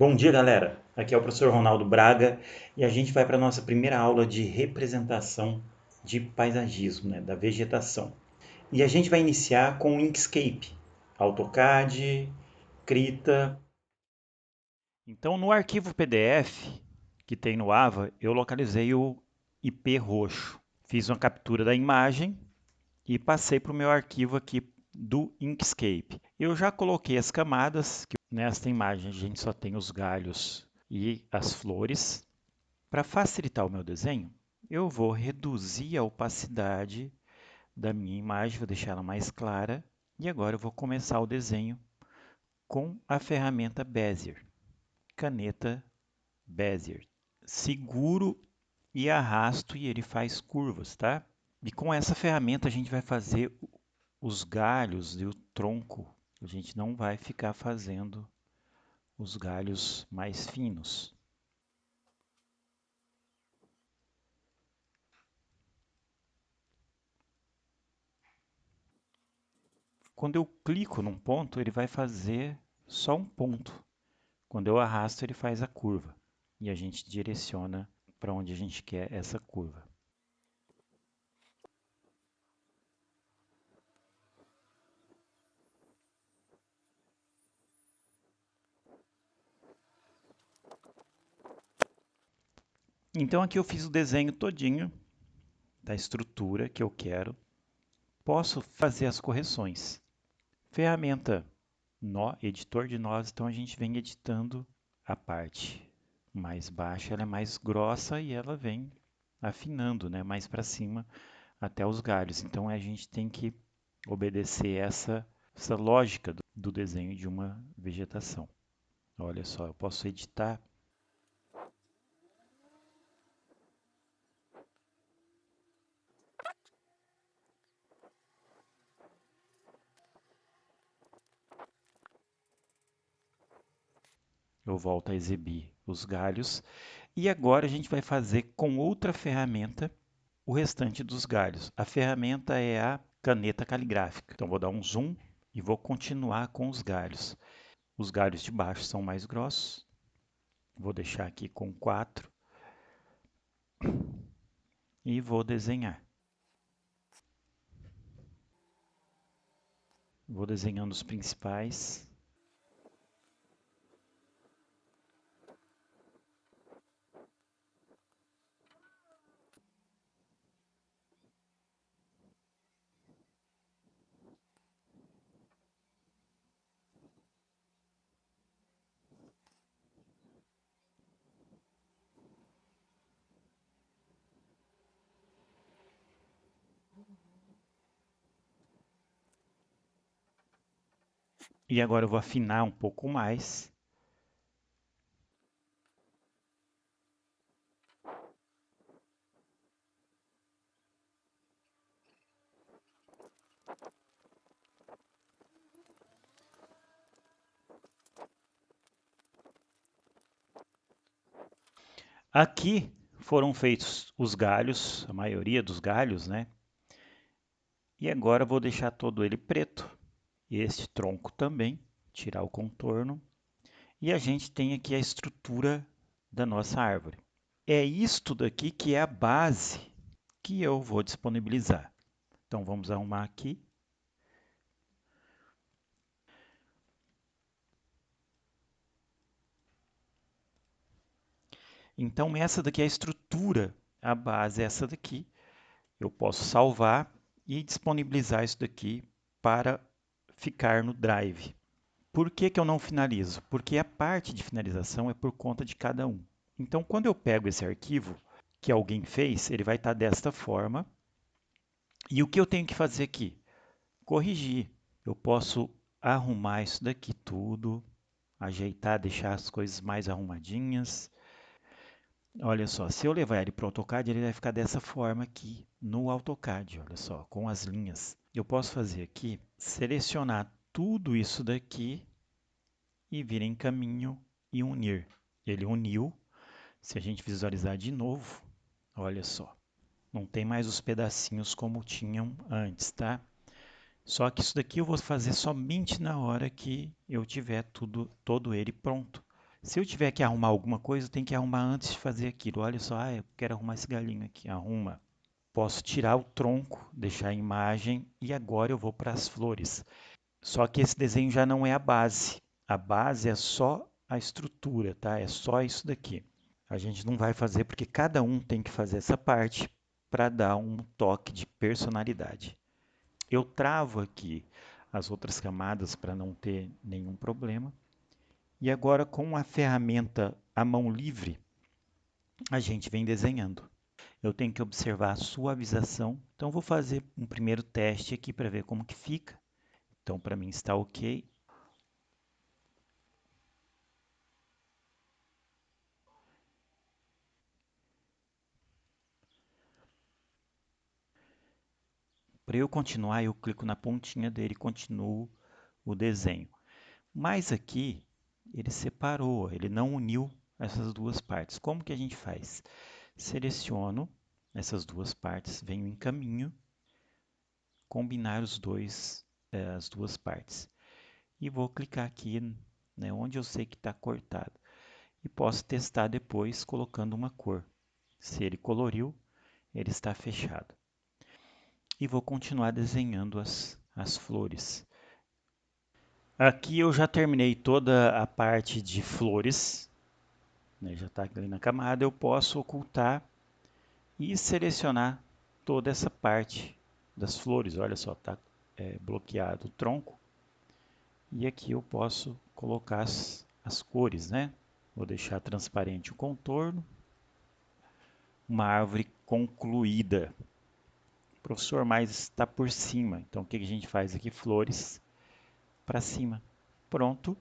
Bom dia, galera. Aqui é o professor Ronaldo Braga e a gente vai para a nossa primeira aula de representação de paisagismo, né, da vegetação. E a gente vai iniciar com o Inkscape, AutoCAD, Krita. Então, no arquivo PDF que tem no AVA, eu localizei o IP roxo. Fiz uma captura da imagem e passei para o meu arquivo aqui do Inkscape. Eu já coloquei as camadas, que nesta imagem a gente só tem os galhos e as flores. Para facilitar o meu desenho, eu vou reduzir a opacidade da minha imagem, vou deixar ela mais clara. E agora eu vou começar o desenho com a ferramenta Bezier, caneta Bezier. Seguro e arrasto e ele faz curvas, tá? E com essa ferramenta a gente vai fazer os galhos e o tronco. A gente não vai ficar fazendo os galhos mais finos. Quando eu clico num ponto, ele vai fazer só um ponto. Quando eu arrasto, ele faz a curva. E a gente direciona para onde a gente quer essa curva. Então aqui eu fiz o desenho todinho da estrutura que eu quero. Posso fazer as correções. Ferramenta nó, editor de nós, então a gente vem editando a parte mais baixa, ela é mais grossa e ela vem afinando, né, mais para cima até os galhos. Então a gente tem que obedecer essa lógica do desenho de uma vegetação. Olha só, eu posso editar. Eu volto a exibir os galhos. E agora a gente vai fazer com outra ferramenta o restante dos galhos. A ferramenta é a caneta caligráfica. Então vou dar um zoom e vou continuar com os galhos. Os galhos de baixo são mais grossos. Vou deixar aqui com 4 e vou desenhar. Vou desenhando os principais. E agora eu vou afinar um pouco mais. Aqui foram feitos os galhos, a maioria dos galhos, né? E agora eu vou deixar todo ele preto. E este tronco também, tirar o contorno. E a gente tem aqui a estrutura da nossa árvore. É isto daqui que é a base que eu vou disponibilizar. Então vamos arrumar aqui. Então essa daqui é a estrutura, a base é essa daqui. Eu posso salvar e disponibilizar isso daqui para ficar no Drive. Por que que eu não finalizo? Porque a parte de finalização é por conta de cada um. Então, quando eu pego esse arquivo que alguém fez, ele vai estar desta forma. E o que eu tenho que fazer aqui? Corrigir. Eu posso arrumar isso daqui tudo, ajeitar, deixar as coisas mais arrumadinhas. Olha só, se eu levar ele para o AutoCAD, ele vai ficar dessa forma aqui no AutoCAD, olha só, com as linhas. Eu posso fazer aqui, selecionar tudo isso daqui e vir em caminho e unir. Ele uniu. Se a gente visualizar de novo, olha só, não tem mais os pedacinhos como tinham antes, tá? Só que isso daqui eu vou fazer somente na hora que eu tiver todo ele pronto. Se eu tiver que arrumar alguma coisa, eu tenho que arrumar antes de fazer aquilo. Olha só, eu quero arrumar esse galinho aqui. Arruma. Posso tirar o tronco, deixar a imagem e agora eu vou para as flores. Só que esse desenho já não é a base. A base é só a estrutura, tá? É só isso daqui. A gente não vai fazer porque cada um tem que fazer essa parte para dar um toque de personalidade. Eu travo aqui as outras camadas para não ter nenhum problema. E agora com a ferramenta à mão livre, a gente vem desenhando. Eu tenho que observar a suavização. Então vou fazer um primeiro teste aqui para ver como que fica. Então para mim está ok. Para eu continuar, eu clico na pontinha dele e continuo o desenho. Mas aqui ele separou, ele não uniu essas duas partes. Como que a gente faz? Seleciono essas duas partes, venho em caminho, combinar as duas partes. E vou clicar aqui, né, onde eu sei que está cortado. E posso testar depois colocando uma cor. Se ele coloriu, ele está fechado. E vou continuar desenhando as flores. Aqui eu já terminei toda a parte de flores, né, já está ali na camada. Eu posso ocultar e selecionar toda essa parte das flores. Olha só, está bloqueado o tronco. E aqui eu posso colocar as cores, né? Vou deixar transparente o contorno. Uma árvore concluída. Professor, mas está por cima. Então o que a gente faz aqui? Flores para cima. Pronto.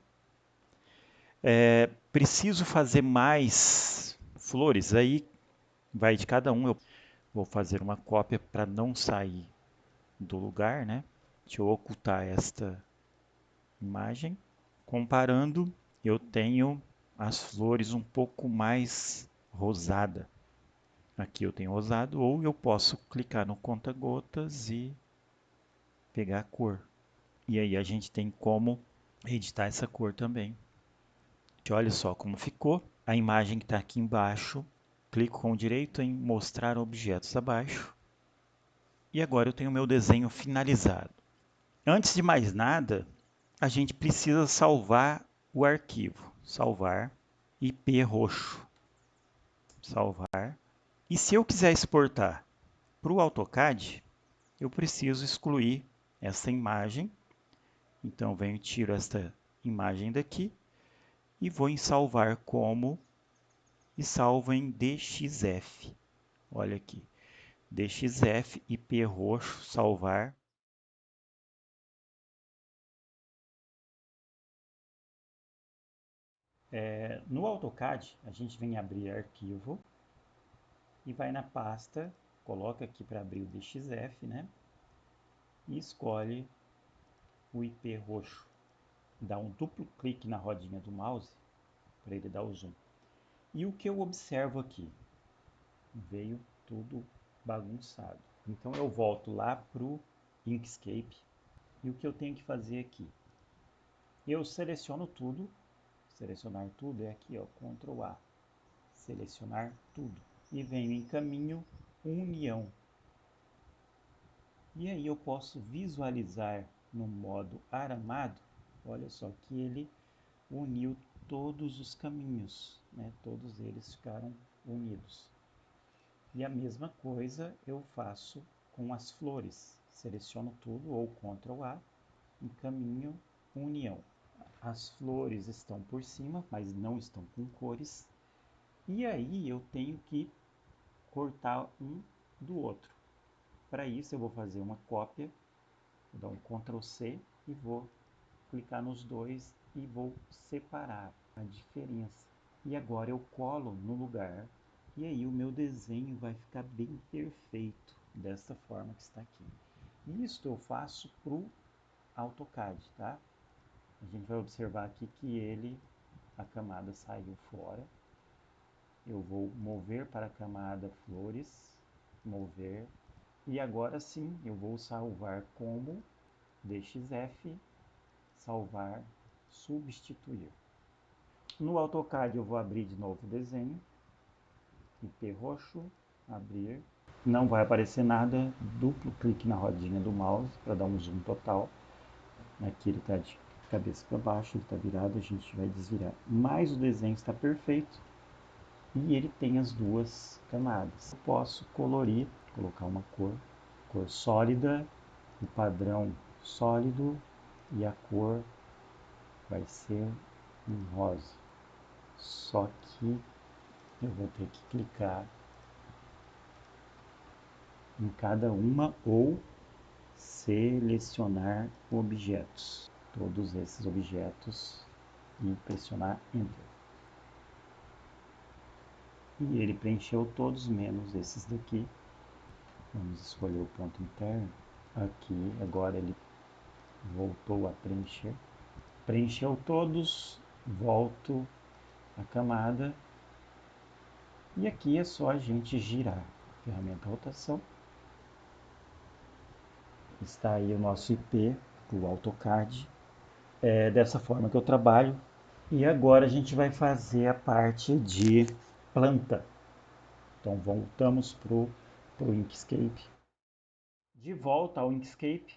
Preciso fazer mais flores? Aí vai de cada um. Eu vou fazer uma cópia para não sair do lugar, né? Deixa eu ocultar esta imagem. Comparando, eu tenho as flores um pouco mais rosada. Aqui eu tenho rosado, ou eu posso clicar no conta-gotas e pegar a cor. E aí a gente tem como editar essa cor também. Olha só como ficou. A imagem que está aqui embaixo. Clico com o direito em mostrar objetos abaixo. E agora eu tenho o meu desenho finalizado. Antes de mais nada, a gente precisa salvar o arquivo. Salvar IP roxo. Salvar. E se eu quiser exportar para o AutoCAD, eu preciso excluir essa imagem. Então, venho e tiro esta imagem daqui e vou em salvar como e salvo em DXF. Olha aqui, DXF, IP roxo, salvar. No AutoCAD, a gente vem abrir arquivo e vai na pasta, coloca aqui para abrir o DXF, né? E escolhe o IP roxo. Dá um duplo clique na rodinha do mouse para ele dar o zoom. E o que eu observo aqui? Veio tudo bagunçado. Então eu volto lá para o Inkscape e o que eu tenho que fazer aqui? Eu seleciono tudo, selecionar tudo é aqui, ó, Ctrl A, selecionar tudo e venho em caminho união. E aí eu posso visualizar no modo aramado, olha só que ele uniu todos os caminhos, né? Todos eles ficaram unidos. E a mesma coisa eu faço com as flores. Seleciono tudo ou Ctrl A, encaminho união. As flores estão por cima, mas não estão com cores. E aí eu tenho que cortar um do outro. Para isso eu vou fazer uma cópia, vou dar um Ctrl C e vou clicar nos dois e vou separar a diferença. E agora eu colo no lugar e aí o meu desenho vai ficar bem perfeito, dessa forma que está aqui. Isso eu faço para o AutoCAD, tá? A gente vai observar aqui que a camada saiu fora. Eu vou mover para a camada flores, mover, e agora sim eu vou salvar como DXF, salvar, substituir. No AutoCAD eu vou abrir de novo o desenho, IP roxo, abrir. Não vai aparecer nada, duplo clique na rodinha do mouse para dar um zoom total. Aqui ele está de cabeça para baixo, ele está virado, a gente vai desvirar. Mas o desenho está perfeito e ele tem as duas camadas. Eu posso colorir, colocar uma cor sólida, o padrão sólido e a cor vai ser em rosa. Só que eu vou ter que clicar em cada uma ou selecionar objetos. Todos esses objetos e pressionar Enter. E ele preencheu todos, menos esses daqui. Vamos escolher o ponto interno. Aqui, agora ele voltou a preencher. Preencheu todos, volto a camada. E aqui é só a gente girar. Ferramenta rotação. Está aí o nosso IP do AutoCAD. É dessa forma que eu trabalho. E agora a gente vai fazer a parte de planta. Então voltamos para o Inkscape. De volta ao Inkscape,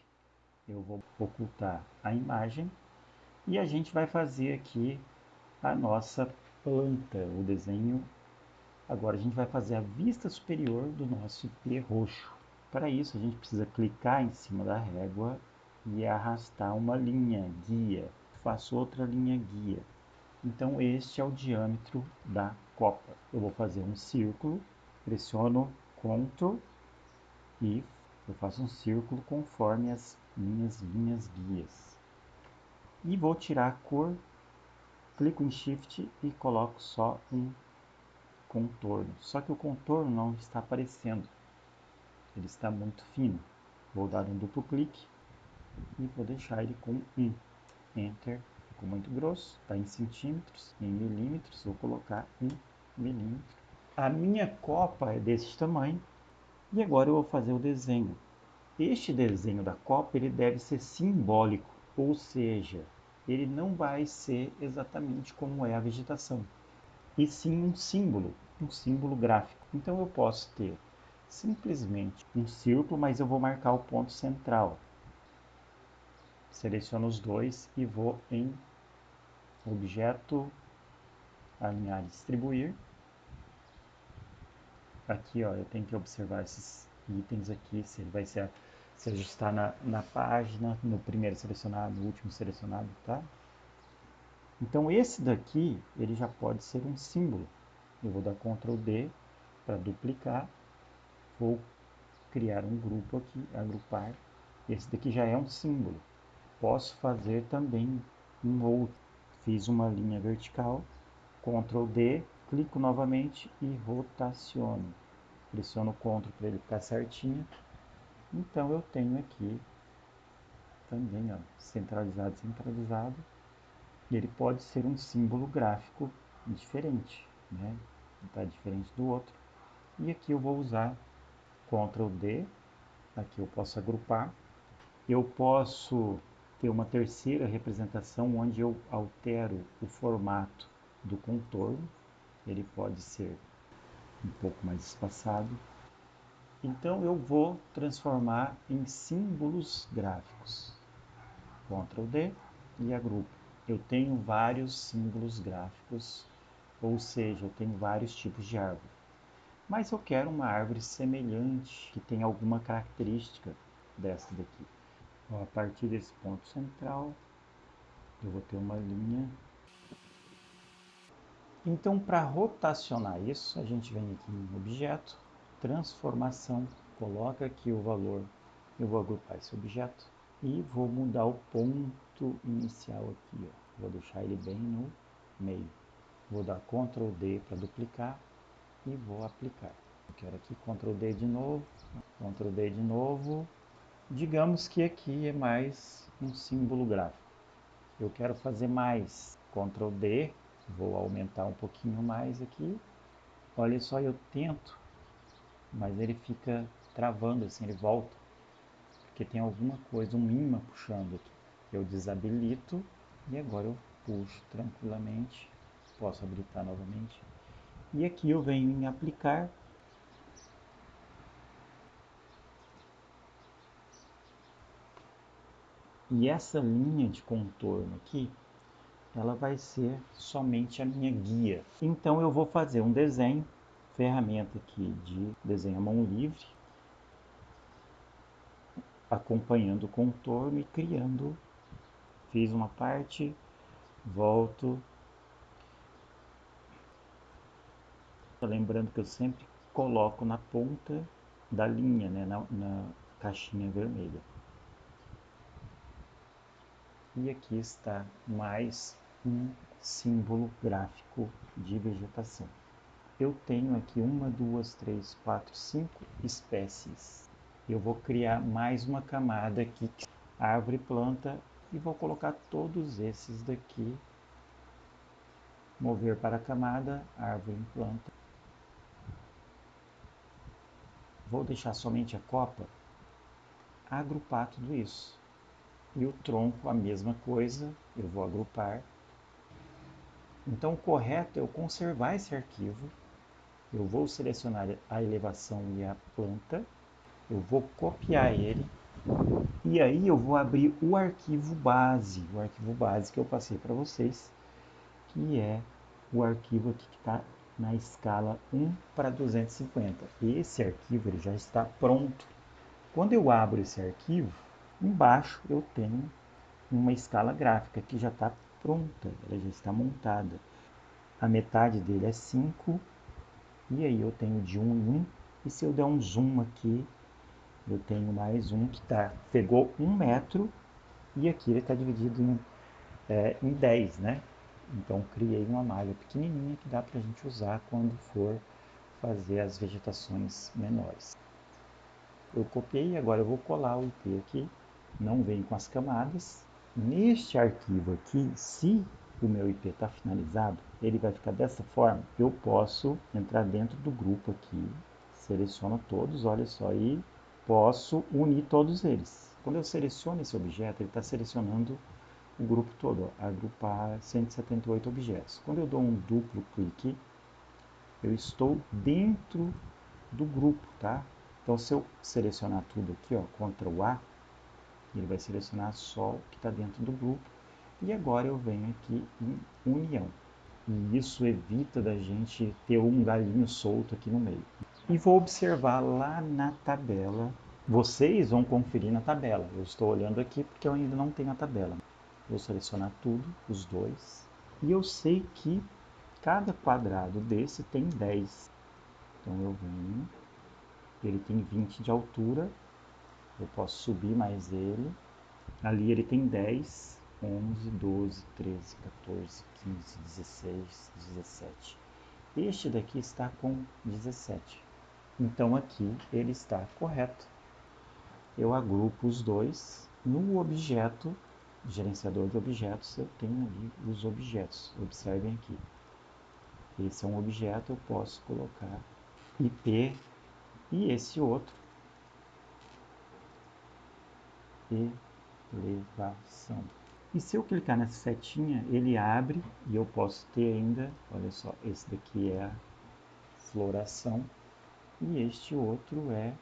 eu vou ocultar a imagem e a gente vai fazer aqui a nossa planta, o desenho. Agora a gente vai fazer a vista superior do nosso IP roxo. Para isso a gente precisa clicar em cima da régua e arrastar uma linha guia. Faço outra linha guia. Então este é o diâmetro da copa. Eu vou fazer um círculo, pressiono Ctrl e eu faço um círculo conforme as minhas linhas guias. E vou tirar a cor, clico em Shift e coloco só um contorno. Só que o contorno não está aparecendo, ele está muito fino. Vou dar um duplo clique e vou deixar ele com 1. Enter. Ficou muito grosso, está em centímetros, em milímetros, vou colocar 1 milímetro. A minha copa é desse tamanho e agora eu vou fazer o desenho. Este desenho da copa ele deve ser simbólico, ou seja, ele não vai ser exatamente como é a vegetação, e sim um símbolo gráfico. Então eu posso ter simplesmente um círculo, mas eu vou marcar o ponto central. Seleciono os dois e vou em Objeto, Alinhar e Distribuir. Aqui ó, eu tenho que observar esses itens aqui, se ele vai se ajustar na página, no primeiro selecionado, no último selecionado, tá? Então esse daqui, ele já pode ser um símbolo. Eu vou dar Ctrl D para duplicar, vou criar um grupo aqui, agrupar. Esse daqui já é um símbolo. Posso fazer também um outro. Fiz uma linha vertical, Ctrl D, clico novamente e rotaciono. Pressiono o Ctrl para ele ficar certinho. Então eu tenho aqui também, ó, centralizado, centralizado. E ele pode ser um símbolo gráfico diferente, né? Está diferente do outro. E aqui eu vou usar Ctrl D. Aqui eu posso agrupar. Eu posso ter uma terceira representação onde eu altero o formato do contorno. Ele pode ser um pouco mais espaçado. Então eu vou transformar em símbolos gráficos. Ctrl D e agrupo. Eu tenho vários símbolos gráficos, ou seja, eu tenho vários tipos de árvore. Mas eu quero uma árvore semelhante, que tenha alguma característica dessa daqui. Ó, a partir desse ponto central, eu vou ter uma linha. Então, para rotacionar isso, a gente vem aqui em Objeto, Transformação, coloca aqui o valor. Eu vou agrupar esse objeto e vou mudar o ponto inicial aqui. Ó. Vou deixar ele bem no meio. Vou dar Ctrl D para duplicar e vou aplicar. Eu quero aqui Ctrl D de novo, Ctrl D de novo. Digamos que aqui é mais um símbolo gráfico. Eu quero fazer mais. Ctrl D, vou aumentar um pouquinho mais aqui. Olha só, eu tento, mas ele fica travando assim, ele volta. Porque tem alguma coisa, um imã puxando aqui. Eu desabilito e agora eu puxo tranquilamente. posso habilitar novamente. E aqui eu venho em aplicar. E essa linha de contorno aqui, ela vai ser somente a minha guia. Então eu vou fazer um desenho, ferramenta aqui de desenho à mão livre, acompanhando o contorno e criando. Fiz uma parte, volto. Lembrando que eu sempre coloco na ponta da linha, né, na caixinha vermelha. E aqui está mais um símbolo gráfico de vegetação. Eu tenho aqui 1, 2, 3, 4, 5 espécies. Eu vou criar mais uma camada aqui, árvore, planta, e vou colocar todos esses daqui. Mover para a camada, árvore, planta. Vou deixar somente a copa, agrupar tudo isso. E o tronco, a mesma coisa, eu vou agrupar. Então, o correto é eu conservar esse arquivo. Eu vou selecionar a elevação e a planta. Eu vou copiar ele. E aí eu vou abrir o arquivo base que eu passei para vocês, que é o arquivo aqui que está na escala 1:250. Esse arquivo ele já está pronto. Quando eu abro esse arquivo, embaixo eu tenho uma escala gráfica que já está pronta, ela já está montada. A metade dele é 5, e aí eu tenho de 1 em 1, e se eu der um zoom aqui, eu tenho mais um que pegou 1 metro, e aqui ele está dividido em 10, né? Então criei uma malha pequenininha que dá para a gente usar quando for fazer as vegetações menores. Eu copiei, agora eu vou colar o IP aqui, não vem com as camadas. Neste arquivo aqui, se o meu IP está finalizado, ele vai ficar dessa forma. Eu posso entrar dentro do grupo aqui, seleciono todos, olha só, e posso unir todos eles. Quando eu seleciono esse objeto, ele está selecionando o grupo todo, ó, agrupar 178 objetos. Quando eu dou um duplo clique, eu estou dentro do grupo, tá? Então, se eu selecionar tudo aqui, ó, Ctrl A, ele vai selecionar só o que está dentro do grupo. E agora eu venho aqui em união. E isso evita da gente ter um galinho solto aqui no meio. E vou observar lá na tabela. Vocês vão conferir na tabela. Eu estou olhando aqui porque eu ainda não tenho a tabela. Vou selecionar tudo, os dois. E eu sei que cada quadrado desse tem 10. Então eu venho. Ele tem 20 de altura. Eu posso subir mais ele. Ali ele tem 10, 11, 12, 13, 14, 15, 16, 17. Este daqui está com 17. Então aqui ele está correto. Eu agrupo os dois. No objeto, gerenciador de objetos, eu tenho ali os objetos. Observem aqui. Esse é um objeto, eu posso colocar IP e esse outro, elevação. E se eu clicar nessa setinha, ele abre e eu posso ter ainda, olha só, esse daqui é a floração e este outro é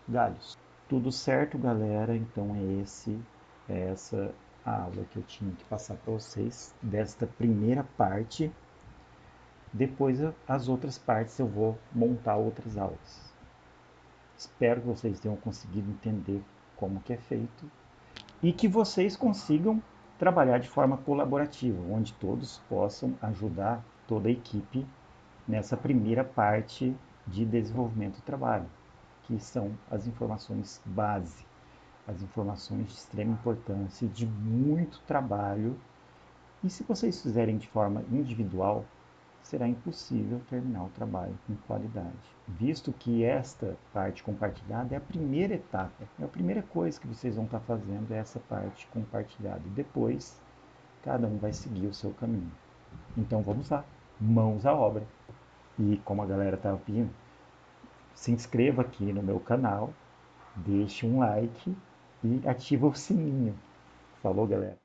galhos. Tudo certo, galera? Então é essa a aula que eu tinha que passar para vocês desta primeira parte. Depois as outras partes eu vou montar outras aulas. Espero que vocês tenham conseguido entender como que é feito e que vocês consigam trabalhar de forma colaborativa, onde todos possam ajudar toda a equipe nessa primeira parte de desenvolvimento do trabalho, que são as informações base, as informações de extrema importância e de muito trabalho. E se vocês fizerem de forma individual, será impossível terminar o trabalho com qualidade, visto que esta parte compartilhada é a primeira etapa, é a primeira coisa que vocês vão estar fazendo, é essa parte compartilhada, e depois cada um vai seguir o seu caminho. Então vamos lá, mãos à obra. E como a galera estava pedindo, se inscreva aqui no meu canal, deixe um like e ativa o sininho. Falou, galera!